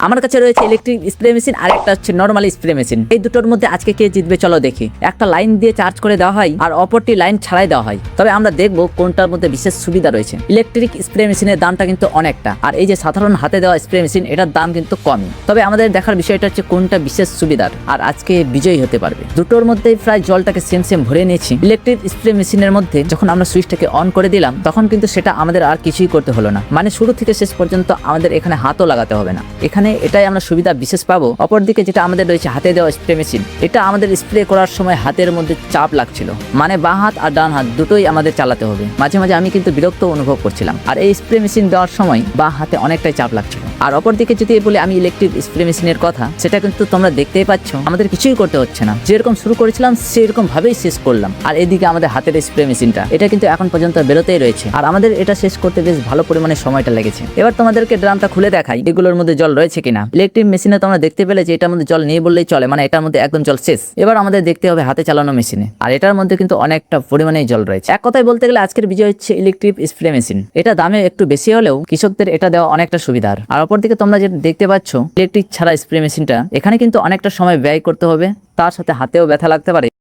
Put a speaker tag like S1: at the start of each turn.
S1: আমার কাছে রয়েছে ইলেকট্রিক স্প্রে মেশিন আর একটা হচ্ছে নরমাল স্প্রে মেশিন। এই দুটোর মধ্যে আজকে কে জিতবে চলো দেখি। একটা লাইন দিয়ে চার্জ করে দেওয়া হয় আর অপরটি লাইন ছাড়াই দেওয়া হয়। তবে আমরা দেখবো কোনটার মধ্যে বিশেষ সুবিধা রয়েছে। ইলেকট্রিক স্প্রে মেশিনের দামটা কিন্তু অনেকটা, আর এই যে সাধারণ হাতে দেওয়া স্প্রে মেশিন এটার দাম কিন্তু কমই। তবে আমাদের দেখার বিষয়টা হচ্ছে কোনটা বিশেষ সুবিধার আর আজকে বিজয়ী হতে পারবে। দুটোর মধ্যেই প্রায় জলটাকে সেম সেম ভরে নিয়েছি। ইলেকট্রিক স্প্রে মেশিনের মধ্যে যখন আমরা সুইচটাকে অন করে দিলাম তখন কিন্তু সেটা আমাদের আর কিছুই করতে হলো না, মানে শুরু থেকে শেষ পর্যন্ত আমাদের এখানে হাতও লাগাতে হবে না। এখানে এটাই আমরা সুবিধা বিশেষ পাবো। অপরদিকে যেটা আমাদের রয়েছে হাতে দেওয়া স্প্রে মেশিন, এটা আমাদের স্প্রে করার সময় হাতের মধ্যে চাপ লাগছিল, মানে বাঁ হাত আর ডান হাত দুটোই আমাদের চালাতে হবে। মাঝে মাঝে আমি কিন্তু বিরক্ত অনুভব করছিলাম, আর এই স্প্রে মেশিন দেওয়ার সময় বাঁ হাতে অনেকটাই চাপ লাগছিল। আর অপরদিকে যদি বলি আমি ইলেকট্রিক স্প্রে মেশিনের কথা, সেটা কিন্তু তোমরা দেখতেই পাচ্ছ আমাদের কিছুই করতে হচ্ছে না, যেরকম শুরু করেছিলাম সেরকম ভাবেই শেষ করলাম। আর এদিকে আমাদের হাতের স্প্রে মেশিনটা এটা কিন্তু এখন পর্যন্ত বেরোতেই রয়েছে, আর আমাদের এটা শেষ করতে বেশ ভালো পরিমাণে সময়টা লেগেছে। এবার তোমাদেরকে ড্রামটা খুলে দেখাই এগুলোর মধ্যে জল রয়েছে কিনা। ইলেকট্রিক মেশিনে তোমরা দেখতে পেলে যে এটার মধ্যে জল নেই বললেই চলে, মানে এটার মধ্যে একদম জল শেষ। এবার আমাদের দেখতে হবে হাতে চালানো মেশিনে, আর এটার মধ্যে কিন্তু অনেকটা পরিমাণে জল রয়েছে। এক কথায় বলতে গেলে আজকের বিজয় হচ্ছে ইলেকট্রিক স্প্রে মেশিন। এটা দামে একটু বেশি হলেও কৃষকদের এটা দেওয়া অনেকটা সুবিধার। আর অপরদিকে তোমরা যে দেখতে পাচ্ছ ইলেকট্রিক ছাড়া স্প্রে মেশিনটা, এখানে কিন্তু অনেকটা সময় ব্যয় করতে হবে, তার সাথে হাতেও ব্যথা লাগতে পারে।